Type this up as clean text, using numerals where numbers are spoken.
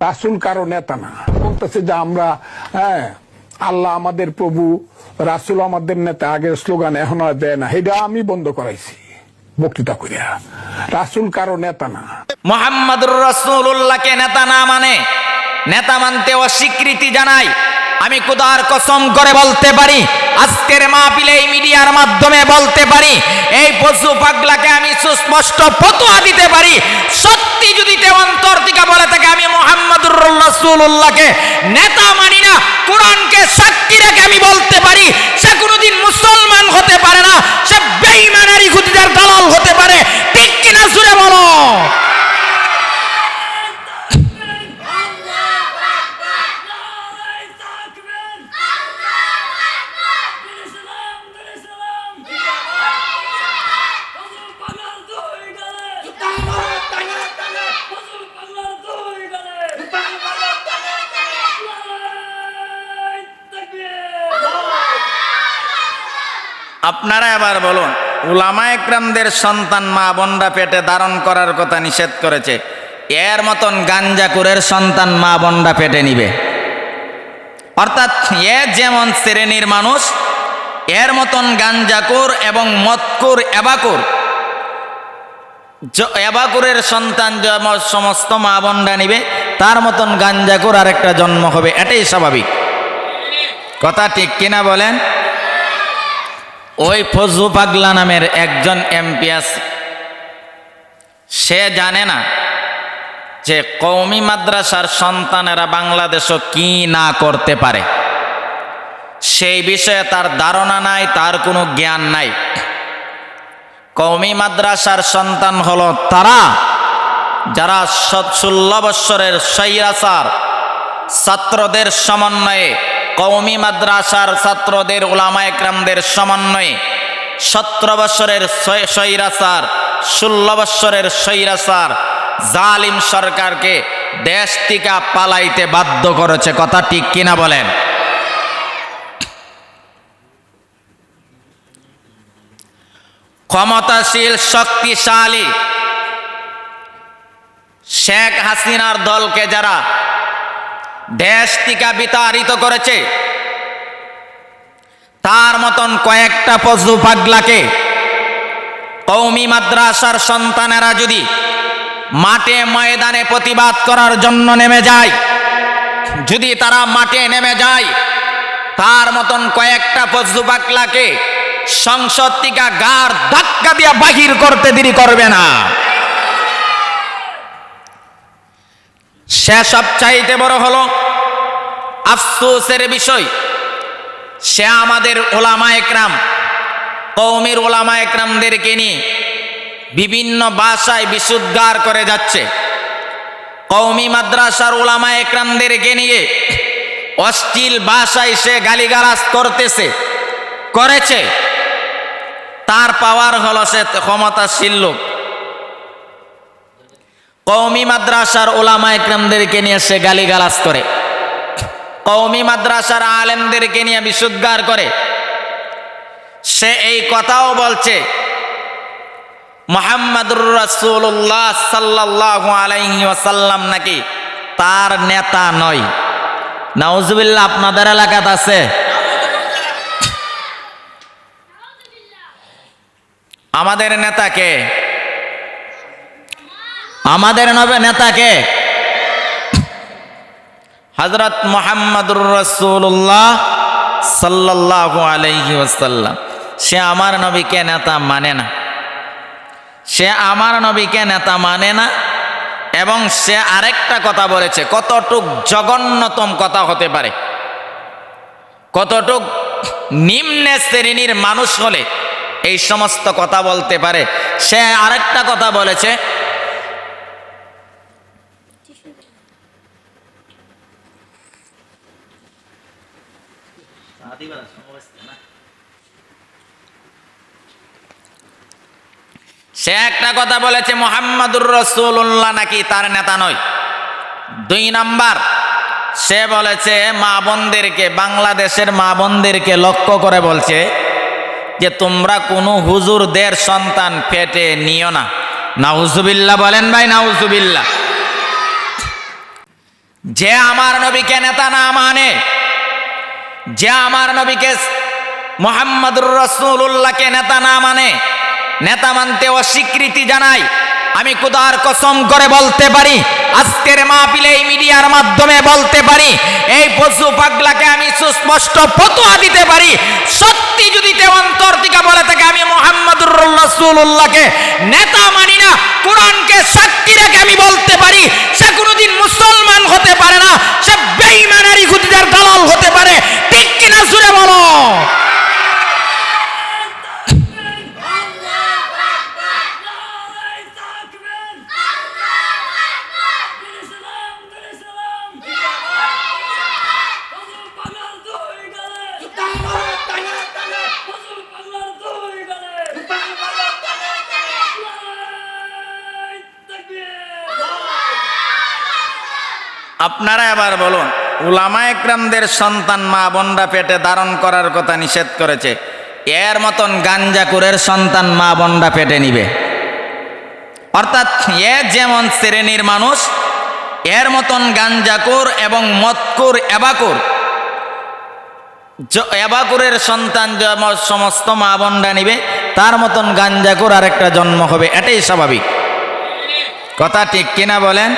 রাসূল কারো নেতা না। বলতেছে যে আমরা আল্লাহ আমাদের প্রভু, রাসূল আমাদের নেতা। আগের স্লোগান এখন আর দেয় না, এটা আমি বন্ধ করাইছি বক্তৃতা করিয়া। রাসূল কারো নেতা না। মুহাম্মাদুর রাসূলুল্লাহকে নেতা না মানে, নেতা মানতে অস্বীকৃতি জানাই। আমি খোদার কসম করে বলতে পারি, আজকের মাহফিলে এই মিডিয়ার মাধ্যমে বলতে পারি, এই পশু পাগলাকে আমি সুস্পষ্ট ফতোয়া দিতে পারি, সত্যি যদি কেউ অন্তর থেকে বলে থাকে আমি মুহাম্মাদুর রাসূলুল্লাহকে নেতা মানি না, কোরআনকে সাক্ষী রেখে আমি বলতে পারি সে কোনোদিন মুসলমান হতে পারে না, সে বেঈমানের ইহুদিদের দালাল হতে পারে। ঠিক কিনা জুড়ে বলো। আপনারা এবার বলুন, উলামায়ে কেরামদের সন্তান মা বোনরা পেটে ধারণ করার কথা নিষেধ করেছে, এর মতন গাঞ্জাকুরের সন্তান মা বোনরা পেটে নিবে? অর্থাৎ এ যেমন শ্রেণীর মানুষ, এর মতন গাঞ্জাকুর এবং মদকুর এবাকুরের সন্তান যেমন সমস্ত মা বোনরা নিবে, তার মতন গাঞ্জাকুর আরেকটা জন্ম হবে, এটাই স্বাভাবিক। কথা ঠিক কিনা বলেন? ওই ফজলু পাগলা নামের একজন এমপি আছে, সে জানে না যে কওমি মাদ্রাসার সন্তানেরা বাংলাদেশও কি না করতে পারে, সেই বিষয়ে তার ধারণা নাই, তার কোনো জ্ঞান নাই। কওমি মাদ্রাসার সন্তান হলো তারা যারা 16 বৎসরের স্বৈরাচার ছাত্রদের সমন্বয়ে, কওমি মাদ্রাসার ছাত্রদের উলামায়ে কেরামদের সমন্বয়ে 17 বৎসরের স্বৈরাচার, 16 বৎসরের স্বৈরাচার জালিম সরকারকে দেশ থেকে পালাইতে বাধ্য করেছে। কথা ঠিক কিনা বলেন? ক্ষমতাশীল শক্তিশালী শেখ হাসিনার দলকে যারা দেশ থেকে বিতাড়িত করেছে, তার মতন কয়েকটা পশু পাগলাকে কওমি মাদ্রাসার সন্তানেরা যদি মাঠে ময়দানে প্রতিবাদ করার জন্য নেমে যায়, যদি তারা মাঠে নেমে যায়, তার মতন কয়েকটা পশু পাগলাকে সংসদ থেকে গাড় ধাক্কা দিয়ে বাহির করতে দেরি করবে না। সে সবচাইতে বড় হলো আফসোসের বিষয়, সে আমাদের উলামায়ে কেরাম, কওমের উলামায়ে কেরামদেরকে নিয়ে বিভিন্ন ভাষায় বিশুদ্ধার করে যাচ্ছে। কওমি মাদ্রাসার উলামায়ে কেরামদেরকে নিয়ে অশ্লীল ভাষায় সে গালিগালাজ করেছে। তার পাওয়ার হলো সে ক্ষমতাশীল লোক। কওমি মাদ্রাসার উলামায়ে কেরামদেরকে নিয়ে সে গালিগালাজ করে, কওমি মাদ্রাসার আলেমদেরকে নিয়ে বিশুদ্ধার করে। সে এই কথাও বলছে মুহাম্মাদুর রাসূলুল্লাহ সাল্লাল্লাহু আলাইহি ওয়াসাল্লাম নাকি তার নেতা নয়। নাউজুবিল্লাহ। আপনাদের এলাকাতে আছে? আমাদের নেতাকে, আমাদের নেতাকে হযরত মুহাম্মাদুর রাসূলুল্লাহ সাল্লাল্লাহু আলাইহি ওয়াসাল্লাম। সে আমার নবীকে নেতা মানে না, সে আমার নবীকে নেতা মানে না। এবং সে আরেকটা কথা বলেছে, কতটুক জঘন্যতম কথা হতে পারে, কতটুক নিম্ন শ্রেণীর মানুষ হলে এই সমস্ত কথা বলতে পারে। সে আরেকটা কথা বলেছে, সে একটা কথা বলেছে মুহাম্মাদুর রাসূলুল্লাহ নাকি তার নেতা নয়। 2 নাম্বার, সে বলেছে মা বোনদেরকে, বাংলাদেশের মা বোনদেরকে লক্ষ্য করে বলছে যে তোমরা কোনো হুজুরদের সন্তান পেটে নিও না। নাউজুবিল্লাহ বলেন ভাই, নাউজুবিল্লাহ। যে আমার নবীকে নেতা না মানে, যে আমার নবীকে মুহাম্মদুর রাসূলুল্লাহকে নেতা না মানে, নেতা মানতে অস্বীকৃতি জানায়, আমি খোদার কসম করে বলতে পারি, আজকের মাহফিলে এই মিডিয়ার মাধ্যমে বলতে পারি, এই পশু পাগলাকে আমি সুস্পষ্ট ফতোয়া দিতে পারি, সত্যি যদি কেউ অন্তর থেকে বলে থাকে আমি মুহাম্মদুর রাসূলুল্লাহকে নেতা মানি না, কোরআনকে সাক্ষী রেখে আমি বলতে পারি সে কোনোদিন মুসলমান হতে পারে না, সে বেঈমান আর ইহুদিদের দালাল হতে পারে। ঠিক কিনা জোরে বলো। আপনারা এবার বলুন, উলামা একরামদের সন্তান মা বোনরা পেটে ধারণ করার কথা নিষেধ করেছে, এর মতন গাঞ্জাকুরের সন্তান মা বোনরা পেটে নিবে? অর্থাৎ এ যেমন শ্রেণীর মানুষ, এর মতন গাঞ্জাকুর এবং মদকুর এবাকুরের সন্তান সমস্ত মা বোনরা নিবে, তার মতন গাঞ্জাকুর আরেকটা জন্ম হবে, এটাই স্বাভাবিক। কথা ঠিক কিনা বলেন?